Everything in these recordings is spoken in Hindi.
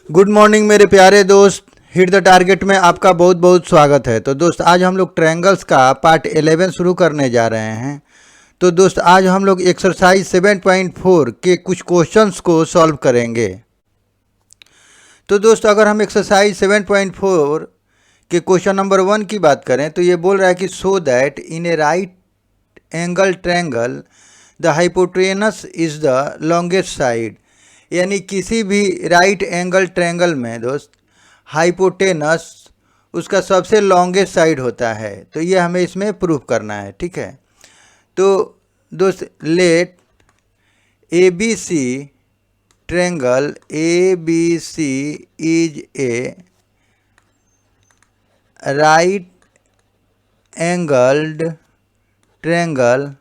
गुड मॉर्निंग मेरे प्यारे दोस्त। हिट द टारगेट में आपका बहुत बहुत स्वागत है। तो दोस्त आज हम लोग ट्रायंगल्स का पार्ट 11 शुरू करने जा रहे हैं। तो दोस्त आज हम लोग एक्सरसाइज 7.4 के कुछ क्वेश्चंस को सॉल्व करेंगे। तो दोस्त अगर हम एक्सरसाइज 7.4 के क्वेश्चन नंबर 1 की बात करें तो ये बोल रहा है कि so that in A right angle triangle the hypotenuse is the longest side. यानी किसी भी राइट एंगल ट्रायंगल में दोस्त हाइपोटेनस उसका सबसे लॉन्गेस्ट साइड होता है। तो ये हमें इसमें प्रूव करना है, ठीक है। तो दोस्त let A B C triangle A B C is a right angled triangle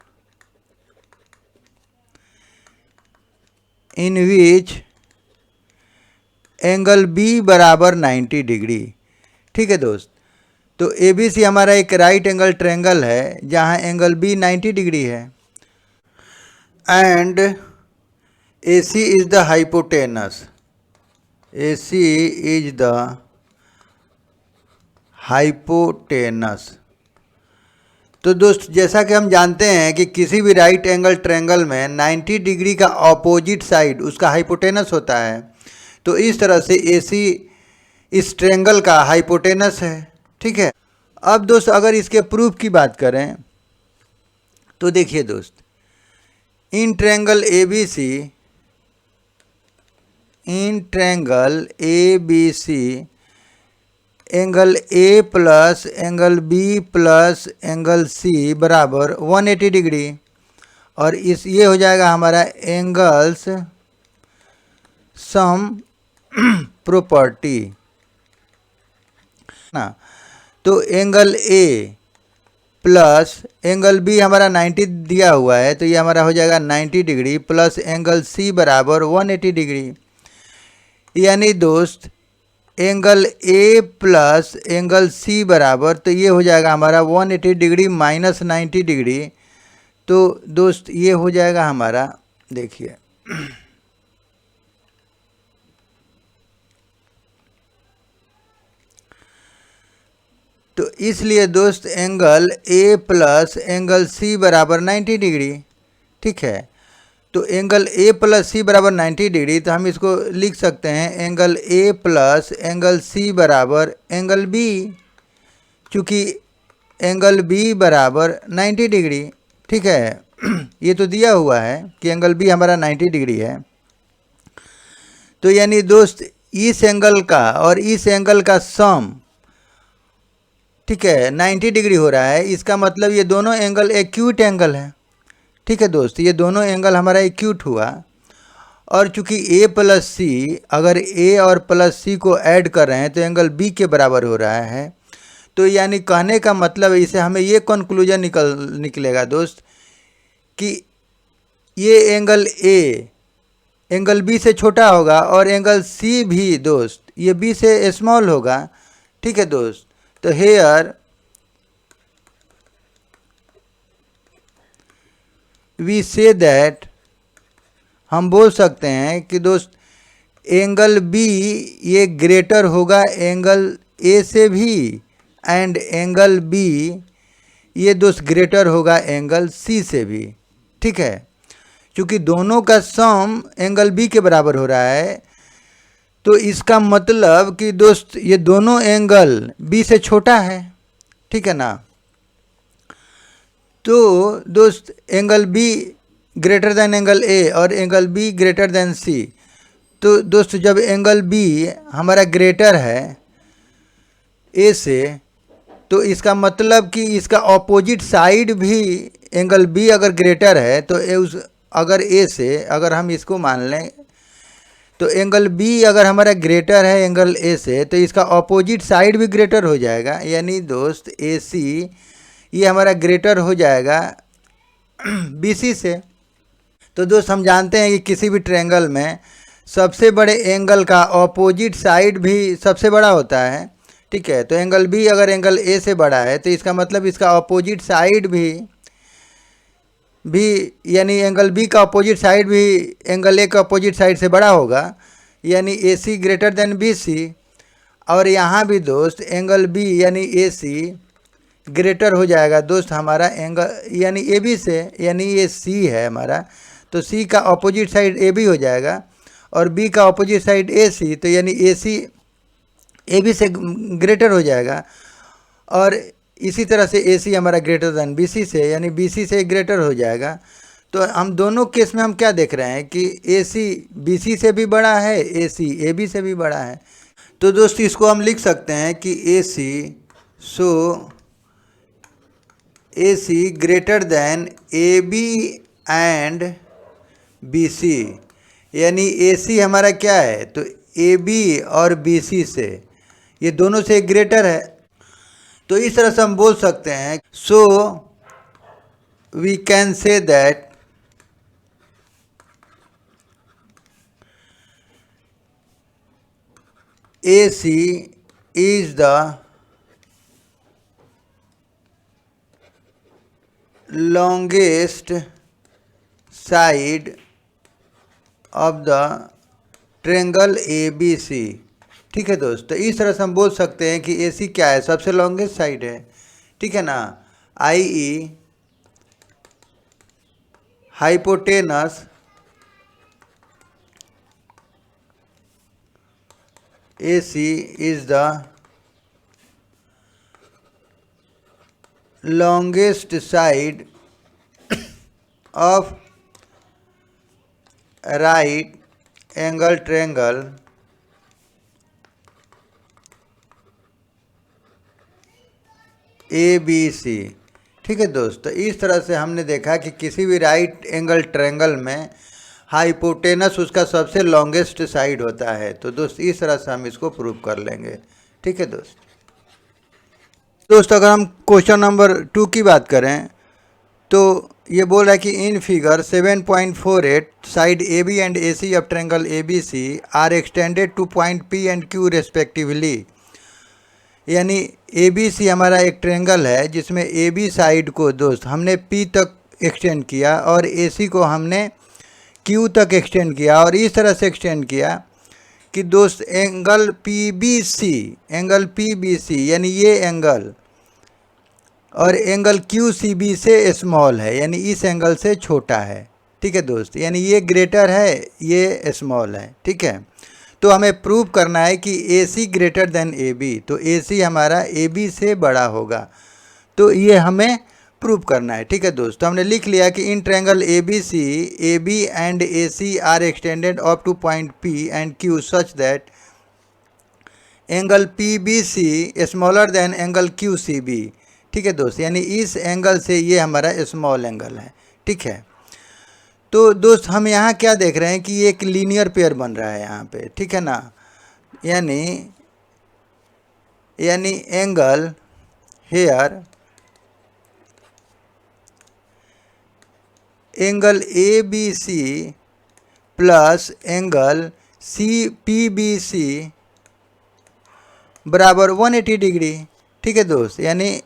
in which angle B बराबर 90 डिग्री। ठीक है दोस्त। तो ए बी सी हमारा एक राइट एंगल ट्रायंगल है जहाँ एंगल बी 90 डिग्री है and A C is the hypotenuse. A C is the hypotenuse. तो दोस्त जैसा कि हम जानते हैं कि किसी भी राइट एंगल ट्रायंगल में 90 डिग्री का ऑपोजिट साइड उसका हाइपोटेनस होता है। तो इस तरह से AC इस ट्रायंगल का हाइपोटेनस है, ठीक है। अब दोस्त अगर इसके प्रूफ की बात करें तो देखिए दोस्त, in triangle ABC angle A plus angle B plus angle C बराबर 180 डिग्री। और इस ये हो जाएगा हमारा एंगल्स सम प्रॉपर्टी ना। तो angle A plus angle B हमारा 90 दिया हुआ है, तो ये हमारा हो जाएगा 90 डिग्री प्लस एंगल C बराबर 180 डिग्री। यानी दोस्त angle A plus angle C बराबर, तो ये हो जाएगा हमारा 180 डिग्री माइनस 90 डिग्री। तो दोस्त ये हो जाएगा हमारा, देखिए तो इसलिए दोस्त angle A plus angle C बराबर 90 डिग्री, ठीक है। तो एंगल A प्लस C बराबर 90 डिग्री, तो हम इसको लिख सकते हैं angle A plus angle C बराबर एंगल B, चूँकि एंगल B बराबर 90 डिग्री, ठीक है। ये तो दिया हुआ है कि एंगल B हमारा 90 डिग्री है। तो यानी दोस्त इस एंगल का और इस एंगल का सम, ठीक है, 90 डिग्री हो रहा है। इसका मतलब ये दोनों एंगल एक्यूट एंगल है, ठीक है दोस्त। ये दोनों एंगल हमारा एक्यूट हुआ। और चूंकि A प्लस सी, अगर A और प्लस C को ऐड कर रहे हैं तो एंगल B के बराबर हो रहा है। तो यानी कहने का मतलब इसे हमें ये कंक्लूजन निकलेगा दोस्त कि ये एंगल A एंगल B से छोटा होगा और एंगल C भी दोस्त ये B से स्मॉल होगा, ठीक है दोस्त। तो हेयर वी से दैट, हम बोल सकते हैं कि दोस्त एंगल B ये ग्रेटर होगा एंगल A से भी एंड एंगल B ये दोस्त ग्रेटर होगा एंगल C से भी, ठीक है। क्योंकि दोनों का सम एंगल B के बराबर हो रहा है, तो इसका मतलब कि दोस्त ये दोनों एंगल B से छोटा है, ठीक है ना। तो दोस्त angle B greater than angle A और angle B greater then C। तो दोस्त जब एंगल B हमारा ग्रेटर है A से, तो इसका मतलब कि इसका ऑपोजिट साइड भी एंगल B अगर ग्रेटर है तो अगर A से अगर हम इसको मान लें, तो एंगल B अगर हमारा ग्रेटर है एंगल A से, तो इसका ऑपोजिट साइड भी ग्रेटर हो जाएगा। यानी दोस्त AC ये हमारा ग्रेटर हो जाएगा BC से। तो दोस्त हम जानते हैं कि किसी भी ट्रायंगल में सबसे बड़े एंगल का ऑपोजिट साइड भी सबसे बड़ा होता है, ठीक है। तो एंगल B अगर एंगल A से बड़ा है तो इसका मतलब इसका ऑपोजिट साइड भी यानी एंगल B का अपोजिट साइड भी एंगल A का अपोजिट साइड से बड़ा होगा, यानी A C greater then B C, और यहाँ भी दोस्त एंगल बी यानी ए सी ग्रेटर हो जाएगा दोस्त हमारा एंगल यानी ए बी से, यानी ये सी है हमारा, तो सी का अपोजिट साइड ए बी हो जाएगा और बी का अपोजिट साइड ए सी, तो यानी ए सी ए बी से ग्रेटर हो जाएगा। और इसी तरह से ए सी हमारा ग्रेटर देन बी सी से, यानी बी सी से ग्रेटर हो जाएगा। तो हम दोनों केस में हम क्या देख रहे हैं कि ए सी बी सी से भी बड़ा है, ए सी ए बी से भी बड़ा है। तो दोस्तों इसको हम लिख सकते हैं कि A C, so A C greater than A B and B C, यानी ए सी हमारा क्या है, तो ए बी और बी सी से, ये दोनों से ग्रेटर है। तो इस तरह से हम बोल सकते हैं, so we can say that AC is the longest side of the triangle ABC। ठीक है दोस्त, तो इस तरह से हम बोल सकते हैं कि AC क्या है, सबसे लॉन्गेस्ट साइड है, ठीक है ना, IE hypotenuse AC is the longest side of right angle triangle ABC। ठीक है दोस्त, तो इस तरह से हमने देखा कि किसी भी राइट एंगल ट्रायंगल में हाइपोटेनस उसका सबसे लॉन्गेस्ट साइड होता है। तो दोस्त इस तरह से हम इसको प्रूव कर लेंगे। ठीक है दोस्त अगर हम क्वेश्चन नंबर 2 की बात करें तो ये बोल रहा है कि in figure 7.48 side A B and A C of triangle A B C are extended to point P and Q respectively. यानी ए बी सी हमारा एक ट्रायंगल है जिसमें ए बी साइड को दोस्त हमने पी तक एक्सटेंड किया और ए सी को हमने क्यू तक एक्सटेंड किया, और इस तरह से एक्सटेंड किया कि दोस्त एंगल पी बी सी यानी ये एंगल और एंगल क्यू सी बी से स्मॉल है, यानी इस एंगल से छोटा है। ठीक है दोस्त, यानी ये ग्रेटर है, ये स्मॉल है। ठीक है, तो हमें प्रूव करना है कि A C greater than A B, तो ए सी हमारा ए बी से बड़ा होगा, तो ये हमें प्रूव करना है। ठीक है दोस्त, तो हमने लिख लिया कि in triangle A B and A C are extended up to point P and Q such that angle P B C smaller than angle Q C B. ठीक है दोस्त, यानी इस एंगल से ये हमारा स्मॉल एंगल है। ठीक है, तो दोस्त हम यहाँ क्या देख रहे हैं कि ये एक लीनियर पेयर बन रहा है यहाँ पे। ठीक है ना, यानी angle here angle A B C plus angle C P B C बराबर 180 डिग्री। ठीक है दोस्त, यानी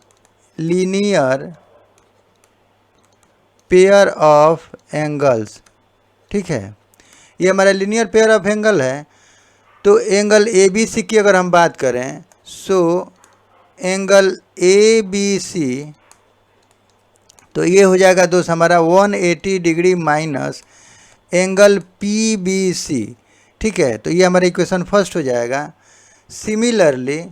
लीनियर पेयर ऑफ एंगल्स। ठीक है, ये हमारा लीनियर पेयर ऑफ एंगल है। तो एंगल ए बी सी की अगर हम बात करें, so angle A B C तो ये हो जाएगा दोस्त हमारा 180 degree minus angle P B C. ठीक है, तो ये हमारा इक्वेशन फर्स्ट हो जाएगा। सिमिलरली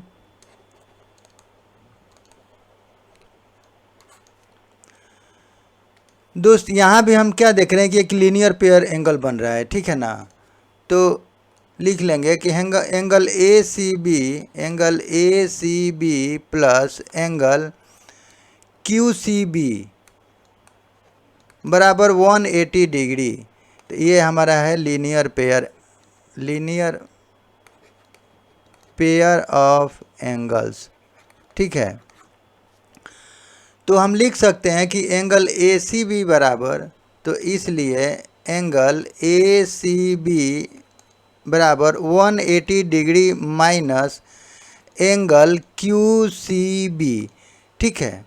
दोस्त यहाँ भी हम क्या देख रहे हैं कि एक लीनियर पेयर एंगल बन रहा है। ठीक है ना, तो लिख लेंगे कि angle A C B plus angle Q C B बराबर 180 डिग्री। तो ये हमारा है लीनियर पेयर ऑफ एंगल्स। ठीक है, तो हम लिख सकते हैं कि एंगल ए सी बी बराबर, तो इसलिए एंगल ए सी बी बराबर 180 degree minus angle Q C B. ठीक है,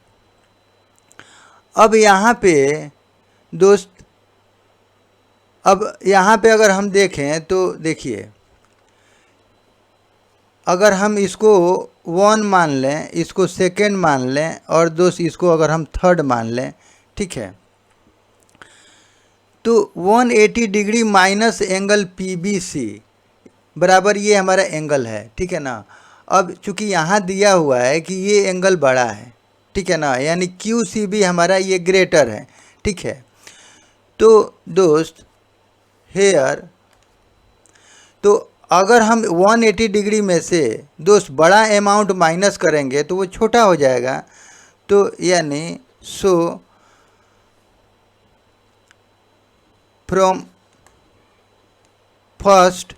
अब यहाँ पे दोस्त, अब यहाँ पे अगर हम देखें तो देखिए अगर हम इसको 1 मान लें, इसको सेकेंड मान लें, और दोस्त इसको अगर हम थर्ड मान लें, ठीक है, तो 180 डिग्री माइनस एंगल PBC बराबर ये हमारा एंगल है, ठीक है ना। अब चूंकि यहाँ दिया हुआ है कि ये एंगल बड़ा है, ठीक है ना, यानी QCB हमारा ये ग्रेटर है, ठीक है। तो दोस्त हेयर, तो अगर हम 180 डिग्री में से दोस्त बड़ा अमाउंट माइनस करेंगे तो वो छोटा हो जाएगा। तो यानी सो फ्रॉम फर्स्ट,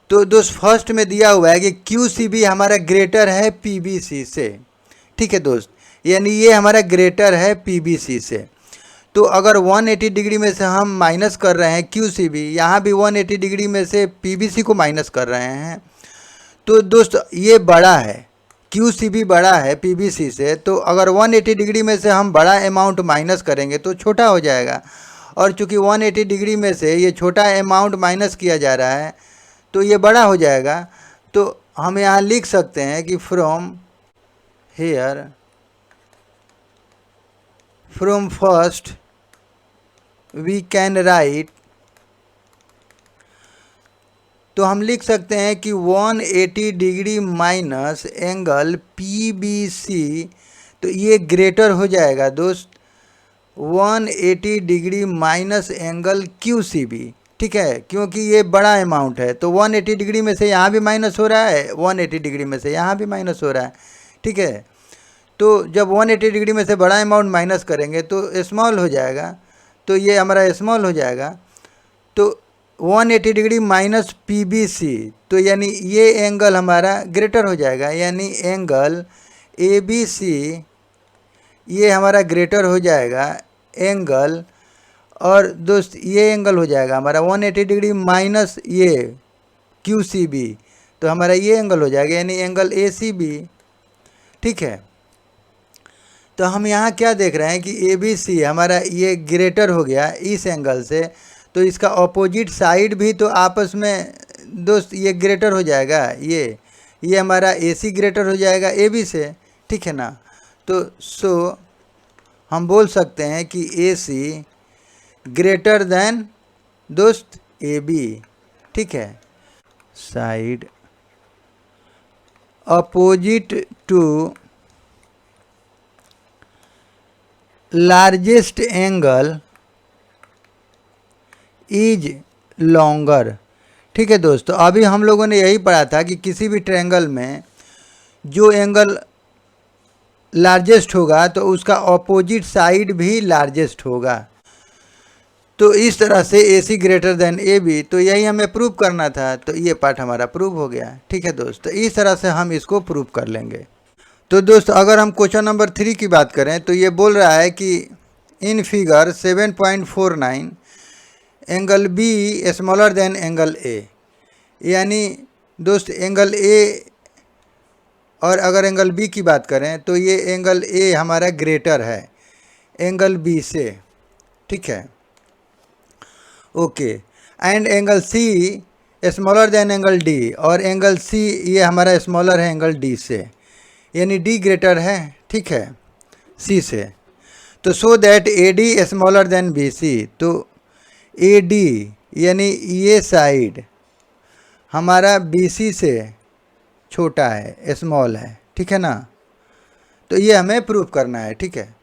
तो दोस्त फर्स्ट में दिया हुआ है कि QCB हमारा ग्रेटर है PBC से, ठीक है दोस्त, यानी ये हमारा ग्रेटर है PBC से। तो अगर 180 डिग्री में से हम माइनस कर रहे हैं QCB, यहाँ भी 180 डिग्री में से PBC को माइनस कर रहे हैं, तो दोस्त ये बड़ा है, QCB बड़ा है PBC से। तो अगर 180 डिग्री में से हम बड़ा अमाउंट माइनस करेंगे तो छोटा हो जाएगा, और चूंकि 180 डिग्री में से ये छोटा अमाउंट माइनस किया जा रहा है तो ये बड़ा हो जाएगा। तो हम यहाँ लिख सकते हैं कि from here, from first we can write, तो हम लिख सकते हैं कि 180 डिग्री माइनस एंगल PBC, तो ये ग्रेटर हो जाएगा दोस्त 180 डिग्री माइनस एंगल QCB, ठीक है, क्योंकि ये बड़ा अमाउंट है। तो 180 डिग्री में से यहाँ भी माइनस हो रहा है, 180 डिग्री में से यहाँ भी माइनस हो रहा है, ठीक है। तो जब 180 डिग्री में से बड़ा अमाउंट माइनस करेंगे तो स्मॉल हो जाएगा, तो ये हमारा स्मॉल हो जाएगा। तो 180 डिग्री माइनस PBC, तो यानी ये एंगल हमारा ग्रेटर हो जाएगा, यानी एंगल ABC ये हमारा ग्रेटर हो जाएगा एंगल, और दोस्त ये एंगल हो जाएगा हमारा 180 डिग्री माइनस ये QCB, तो हमारा ये एंगल हो जाएगा, यानी एंगल ACB, ठीक है। तो हम यहाँ क्या देख रहे हैं कि ABC हमारा ये ग्रेटर हो गया इस एंगल से, तो इसका ऑपोजिट साइड भी तो आपस में दोस्त ये ग्रेटर हो जाएगा, ये हमारा AC ग्रेटर हो जाएगा AB से, ठीक है ना। तो सो हम बोल सकते हैं कि AC ग्रेटर देन दोस्त AB, ठीक है। Side opposite to largest angle is longer, ठीक है दोस्तों। अभी हम लोगों ने यही पढ़ा था कि किसी भी ट्रायंगल में जो एंगल लार्जेस्ट होगा तो उसका ऑपोजिट साइड भी लार्जेस्ट होगा। तो इस तरह से AC ग्रेटर देन AB, तो यही हमें प्रूव करना था, तो ये पार्ट हमारा प्रूव हो गया, ठीक है दोस्त। तो इस तरह से हम इसको प्रूव कर लेंगे। तो दोस्त अगर हम क्वेश्चन नंबर 3 की बात करें तो ये बोल रहा है कि in figure 7.49 angle B smaller than angle A, यानी दोस्त एंगल A, और अगर एंगल B की बात करें तो ये एंगल A हमारा ग्रेटर है एंगल B से, ठीक है, okay. And angle C smaller than angle D, और एंगल C ये हमारा स्मॉलर है एंगल D से, यानी D ग्रेटर है, ठीक है, C से। तो so that AD smaller than BC, तो AD यानी ये साइड हमारा BC से छोटा है, स्मॉल है, ठीक है ना। तो ये हमें प्रूफ करना है, ठीक है।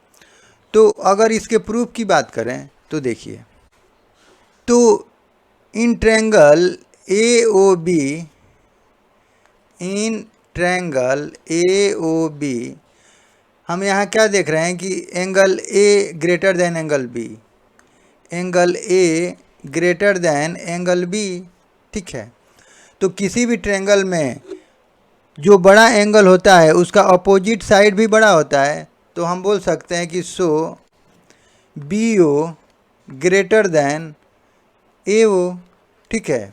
तो अगर इसके प्रूफ की बात करें तो देखिए, तो in triangle AOB, in triangle AOB हम यहाँ क्या देख रहे हैं कि angle A greater than angle B, angle A greater than angle B, ठीक है। तो किसी भी ट्रायंगल में जो बड़ा एंगल होता है उसका अपोजिट साइड भी बड़ा होता है, तो हम बोल सकते हैं कि so BO greater than AO, ठीक है।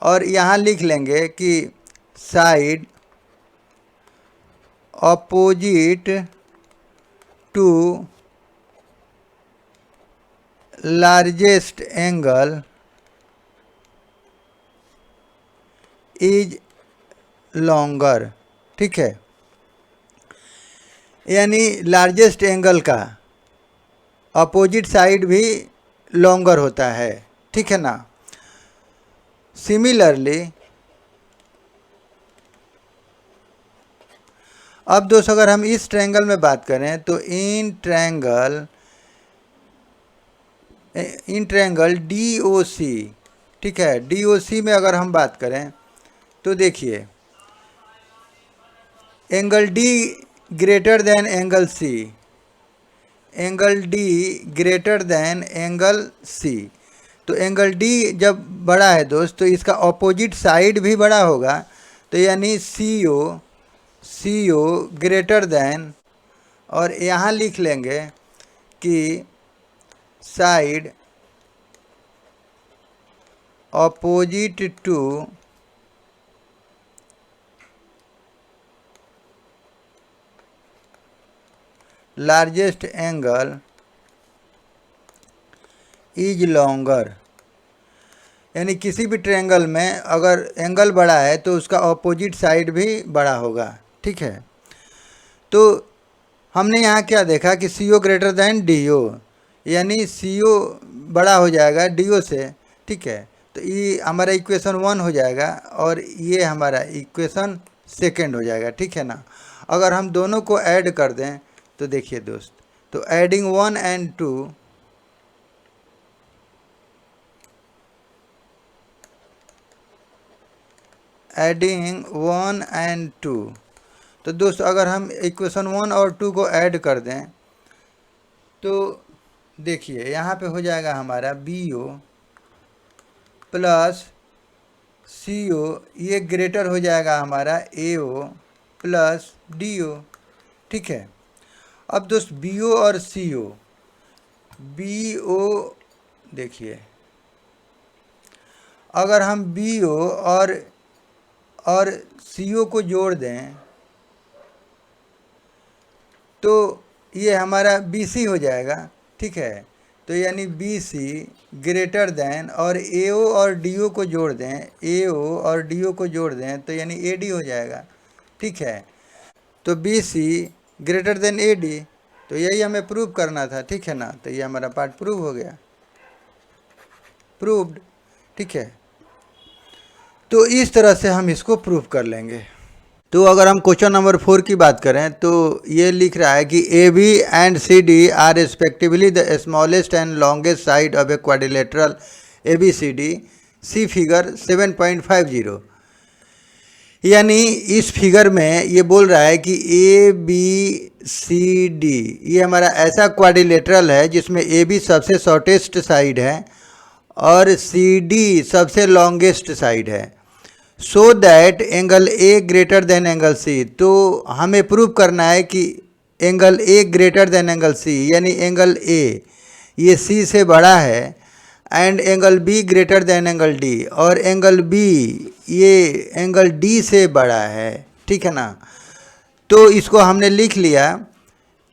और यहाँ लिख लेंगे कि side opposite to largest angle is longer, ठीक है। यानी लार्जेस्ट एंगल का अपोजिट साइड भी लॉन्गर होता है, ठीक है ना। सिमिलरली अब दोस्तों अगर हम इस ट्रायंगल में बात करें तो इन ट्रायंगल DOC, ठीक है, DOC में अगर हम बात करें तो देखिए angle D greater than angle C, angle D greater than angle C। तो एंगल D जब बड़ा है दोस्त तो इसका ऑपोजिट साइड भी बड़ा होगा, तो यानी CO ग्रेटर देन, और यहाँ लिख लेंगे कि side opposite to largest angle is longer. यानी किसी भी ट्रायंगल में अगर एंगल बड़ा है तो उसका ऑपोजिट साइड भी बड़ा होगा, ठीक है। तो हमने यहाँ क्या देखा कि CO ग्रेटर दैन DO, यानी CO बड़ा हो जाएगा DO से, ठीक है। तो ये हमारा इक्वेशन 1 हो जाएगा और ये हमारा इक्वेशन 2 हो जाएगा, ठीक है ना। अगर हम दोनों को ऐड कर दें तो देखिए दोस्त, तो एडिंग 1 and 2, एडिंग 1 and 2, तो दोस्तों अगर हम इक्वेशन 1 और 2 को ऐड कर दें तो देखिए यहाँ पे हो जाएगा हमारा BO प्लस CO, ये ग्रेटर हो जाएगा हमारा AO प्लस DO, ठीक है। अब दोस्त BO और CO, BO देखिए अगर हम BO और CO को जोड़ दें तो ये हमारा BC हो जाएगा, ठीक है। तो यानी BC ग्रेटर देन, और AO और DO को जोड़ दें, AO और DO को जोड़ दें तो यानी AD हो जाएगा, ठीक है। तो BC ग्रेटर देन AD, तो यही हमें प्रूव करना था, ठीक है ना। तो ये हमारा पार्ट प्रूव हो गया, प्रूव्ड, ठीक है। तो इस तरह से हम इसको प्रूव कर लेंगे। तो अगर हम क्वेश्चन नंबर 4 की बात करें तो ये लिख रहा है कि AB and CD are respectively the smallest and longest side of a quadrilateral ABCD, see figure 7.50। यानी इस फिगर में ये बोल रहा है कि ABCD ये हमारा ऐसा क्वाड्रिलेटरल है जिसमें AB सबसे शॉर्टेस्ट साइड है और CD सबसे लॉन्गेस्ट साइड है। So that angle A greater than angle C, तो हमें प्रूव करना है कि angle A greater than angle C, यानी एंगल A ये C से बड़ा है, and angle B greater than angle D, और एंगल B ये एंगल D से बड़ा है, ठीक है ना। तो इसको हमने लिख लिया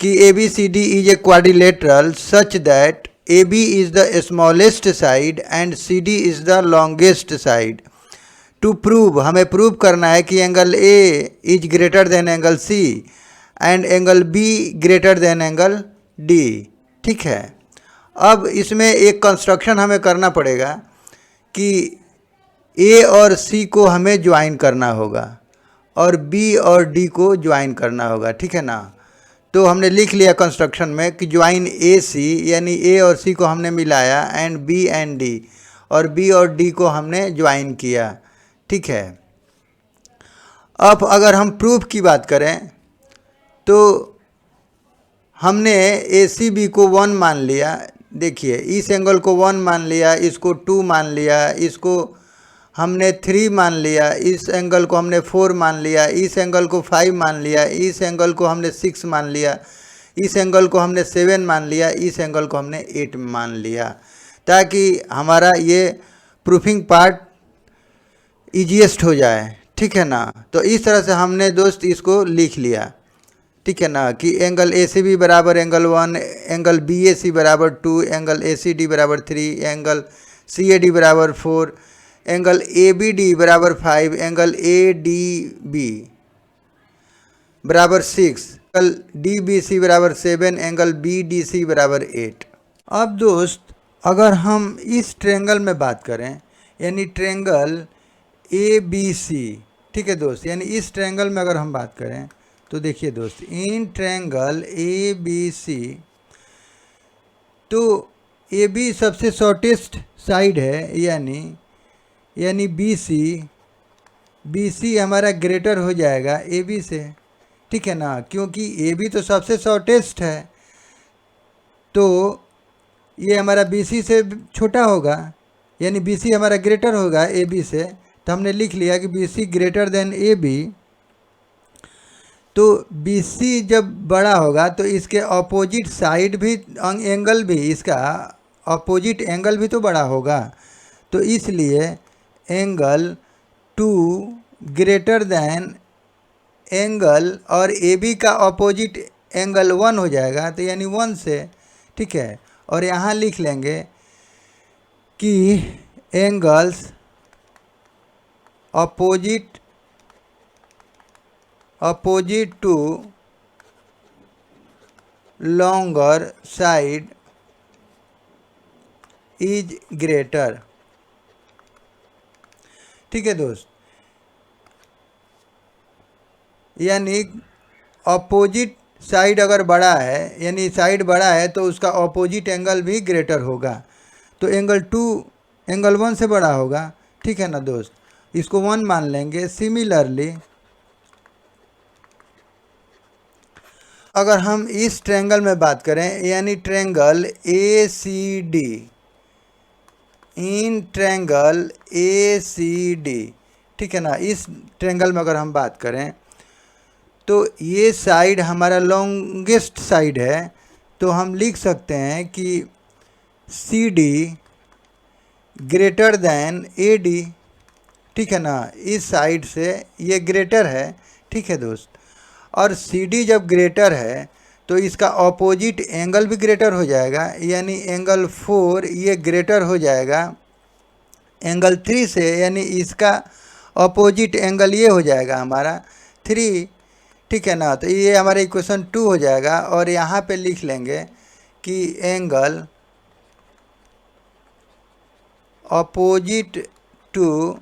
कि ABCD is a quadrilateral such that AB is the smallest side and CD is the longest side. To prove, हमें प्रूव करना है कि angle A is greater than angle C and angle B greater than angle D, ठीक है। अब इसमें एक कंस्ट्रक्शन हमें करना पड़ेगा कि A और C को हमें ज्वाइन करना होगा और B और D को ज्वाइन करना होगा, ठीक है ना। तो हमने लिख लिया कंस्ट्रक्शन में कि ज्वाइन AC, यानी A और C को हमने मिलाया एंड B एंड D, और B और D को हमने ज्वाइन किया, ठीक है। अब अगर हम प्रूफ की बात करें तो हमने ACB को 1 मान लिया, देखिए इस एंगल को 1 मान लिया, इसको 2 मान लिया, इसको हमने 3 मान लिया, इस एंगल को हमने 4 मान लिया, इस एंगल को 5 मान लिया, इस एंगल को हमने 6 मान लिया, इस एंगल को हमने 7 मान लिया, इस एंगल को हमने 8 मान लिया, ताकि हमारा ये प्रूफिंग पार्ट ईजीएस्ट हो जाए, ठीक है ना। तो इस तरह से हमने दोस्त इसको लिख लिया, ठीक है ना, कि एंगल ACB बराबर एंगल 1, एंगल BAC बराबर 2, एंगल ACD बराबर 3, एंगल CAD बराबर 4, एंगल ए बी डी बराबर 5, एंगल ए डी बी बराबर 6, एंगल डी बी सी बराबर 7, एंगल बी डी सी बराबर 8। अब दोस्त अगर हम इस ट्रेंगल में बात करें, यानी ट्रेंगल ए बी सी, ठीक है दोस्त, यानी इस ट्रेंगल में अगर हम बात करें तो देखिए दोस्त, in triangle A B C, तो ए बी सबसे शॉर्टेस्ट साइड है, यानी बी सी हमारा ग्रेटर हो जाएगा ए बी से, ठीक है ना, क्योंकि ए बी तो सबसे शॉर्टेस्ट है, तो ये हमारा बी सी से छोटा होगा, यानी बी सी हमारा ग्रेटर होगा ए बी से। तो हमने लिख लिया कि B C greater than A B. तो बी सी जब बड़ा होगा तो इसके अपोजिट साइड भी, एंगल भी, इसका अपोजिट एंगल भी तो बड़ा होगा। तो इसलिए एंगल 2 ग्रेटर देन एंगल, और ए बी का अपोजिट एंगल 1 हो जाएगा, तो यानी 1 से, ठीक है। और यहाँ लिख लेंगे कि angles opposite to longer side is greater, ठीक है दोस्त, यानी अपोजिट साइड अगर बड़ा है, यानी साइड बड़ा है तो उसका अपोजिट एंगल भी ग्रेटर होगा। तो एंगल 2 एंगल 1 से बड़ा होगा, ठीक है ना दोस्त, इसको 1 मान लेंगे। सिमिलरली अगर हम इस ट्रायंगल में बात करें, यानी triangle A C D, in triangle A C D, ठीक है ना, इस ट्रायंगल में अगर हम बात करें तो ये साइड हमारा लॉन्गेस्ट साइड है, तो हम लिख सकते हैं कि C D greater than A D, ठीक है ना, इस साइड से ये ग्रेटर है, ठीक है दोस्त। और सी डी जब ग्रेटर है तो इसका ऑपोजिट एंगल भी ग्रेटर हो जाएगा, यानी एंगल 4 ये ग्रेटर हो जाएगा एंगल 3 से, यानी इसका ऑपोजिट एंगल ये हो जाएगा हमारा 3, ठीक है ना। तो ये हमारा इक्वेशन 2 हो जाएगा। और यहाँ पे लिख लेंगे कि angle opposite to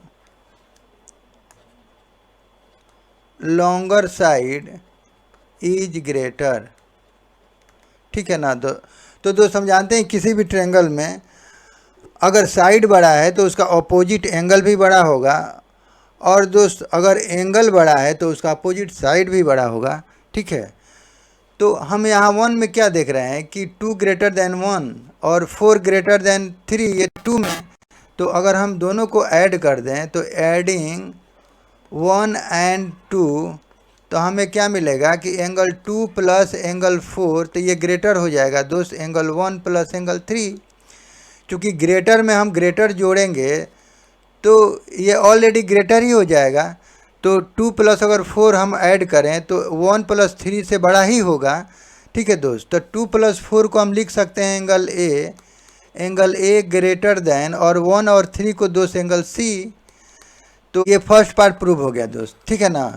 longer side is greater, ठीक है ना। तो दोस्त हम जानते हैं किसी भी ट्रायंगल में अगर साइड बड़ा है तो उसका ऑपोजिट एंगल भी बड़ा होगा, और दोस्त अगर एंगल बड़ा है तो उसका अपोजिट साइड भी बड़ा होगा, ठीक है। तो हम यहाँ 1 में क्या देख रहे हैं कि 2 ग्रेटर दैन 1 और 4 ग्रेटर दैन 3, ये 2 में, तो अगर हम दोनों को ऐड कर दें तो एडिंग 1 एंड 2, तो हमें क्या मिलेगा कि एंगल 2 प्लस एंगल 4, तो ये ग्रेटर हो जाएगा दोस्त एंगल 1 प्लस एंगल 3। चूँकि ग्रेटर में हम ग्रेटर जोड़ेंगे तो ये ऑलरेडी ग्रेटर ही हो जाएगा। तो 2 प्लस अगर 4 हम ऐड करें तो 1 प्लस 3 से बड़ा ही होगा, ठीक है दोस्त। तो 2 प्लस 4 को हम लिख सकते हैं एंगल ए ग्रेटर दैन, और 1 और 3 को दोस्त एंगल सी। तो ये फर्स्ट पार्ट प्रूव हो गया दोस्त, ठीक है ना।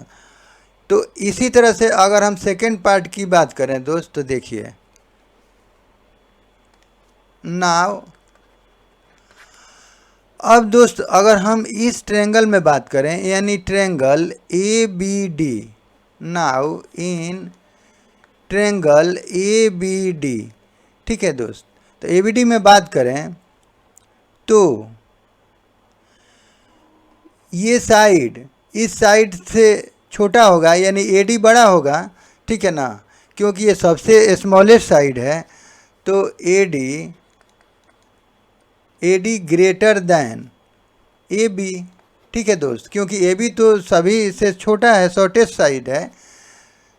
तो इसी तरह से अगर हम सेकेंड पार्ट की बात करें दोस्त, तो देखिए नाउ, अब दोस्त अगर हम इस ट्रायंगल में बात करें, यानी triangle A B D, now in triangle A B D, ठीक है दोस्त। तो ए बी डी में बात करें तो ये साइड इस साइड से छोटा होगा, यानी ए डी बड़ा होगा, ठीक है ना, क्योंकि ये सबसे स्मॉलेस्ट साइड है। तो A D greater than A B, ठीक है दोस्त, क्योंकि ए बी तो सभी से छोटा है, शॉर्टेस्ट साइड है।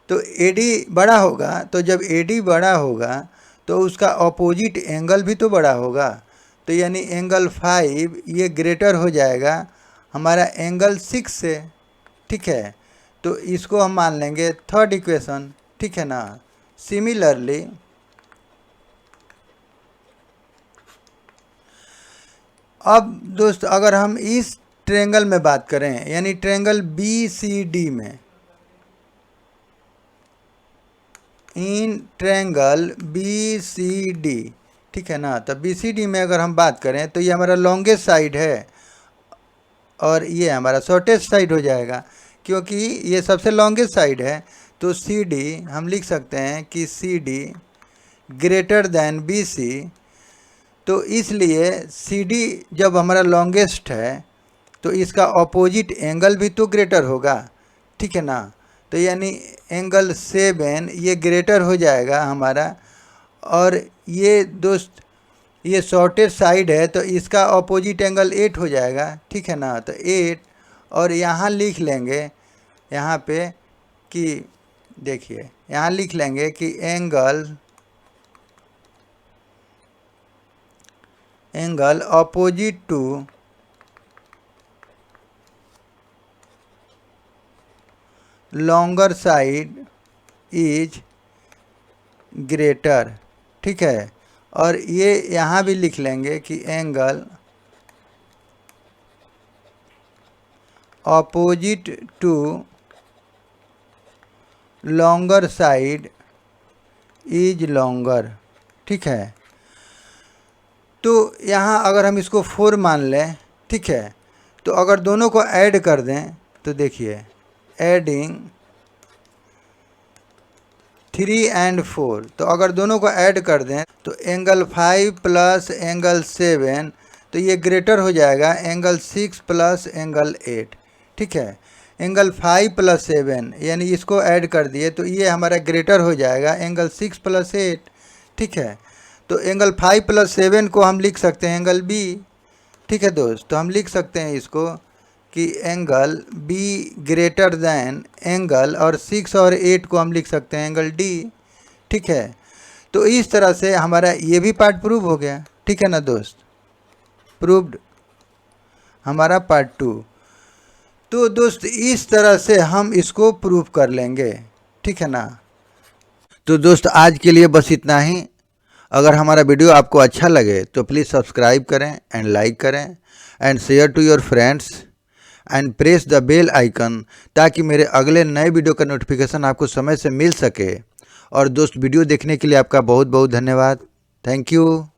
तो ए डी बड़ा होगा, तो जब ए डी बड़ा होगा तो उसका अपोजिट एंगल भी तो बड़ा होगा, तो यानी एंगल 5 ये ग्रेटर हो जाएगा हमारा एंगल 6 से, ठीक है। तो इसको हम मान लेंगे थर्ड इक्वेशन, ठीक है ना। सिमिलरली अब दोस्त अगर हम इस ट्रायंगल में बात करें, यानी ट्रायंगल बी सी डी में, in triangle B C D, ठीक है ना, तो बी सी डी में अगर हम बात करें तो ये हमारा लॉन्गेस्ट साइड है और ये हमारा शॉर्टेस्ट साइड हो जाएगा, क्योंकि ये सबसे लॉन्गेस्ट साइड है। तो सी डी हम लिख सकते हैं कि C D greater than B C. तो इसलिए सी डी जब हमारा लॉन्गेस्ट है तो इसका ऑपोजिट एंगल भी तो ग्रेटर होगा, ठीक है ना। तो यानी एंगल 7 ये ग्रेटर हो जाएगा हमारा, और ये दोस्त ये शॉर्टेस्ट साइड है तो इसका ऑपोजिट एंगल 8 हो जाएगा, ठीक है ना। तो 8, और यहाँ लिख लेंगे यहाँ पे कि देखिए यहाँ लिख लेंगे कि angle opposite to longer side is greater, ठीक है। और ये यहाँ भी लिख लेंगे कि angle opposite to longer side is longer, ठीक है। तो यहाँ अगर हम इसको 4 मान लें, ठीक है, तो अगर दोनों को ऐड कर दें तो देखिए एडिंग 3 and 4, तो अगर दोनों को ऐड कर दें तो एंगल 5 प्लस एंगल 7, तो ये ग्रेटर हो जाएगा एंगल 6 प्लस एंगल 8, ठीक है। एंगल 5 प्लस 7 यानी इसको ऐड कर दिए तो ये हमारा ग्रेटर हो जाएगा एंगल 6 प्लस 8, ठीक है। तो एंगल 5 प्लस 7 को हम लिख सकते हैं एंगल बी, ठीक है दोस्त। तो हम लिख सकते हैं इसको कि angle be greater than angle, और 6 और 8 को हम लिख सकते हैं एंगल डी, ठीक है। तो इस तरह से हमारा ये भी पार्ट प्रूव हो गया, ठीक है ना दोस्त, प्रूव्ड हमारा पार्ट 2। तो दोस्त इस तरह से हम इसको प्रूव कर लेंगे, ठीक है ना। तो दोस्त आज के लिए बस इतना ही। अगर हमारा वीडियो आपको अच्छा लगे तो प्लीज़ सब्सक्राइब करें एंड लाइक करें and share to your friends and press the bell icon, ताकि मेरे अगले नए वीडियो का नोटिफिकेशन आपको समय से मिल सके। और दोस्त वीडियो देखने के लिए आपका बहुत बहुत धन्यवाद। Thank you.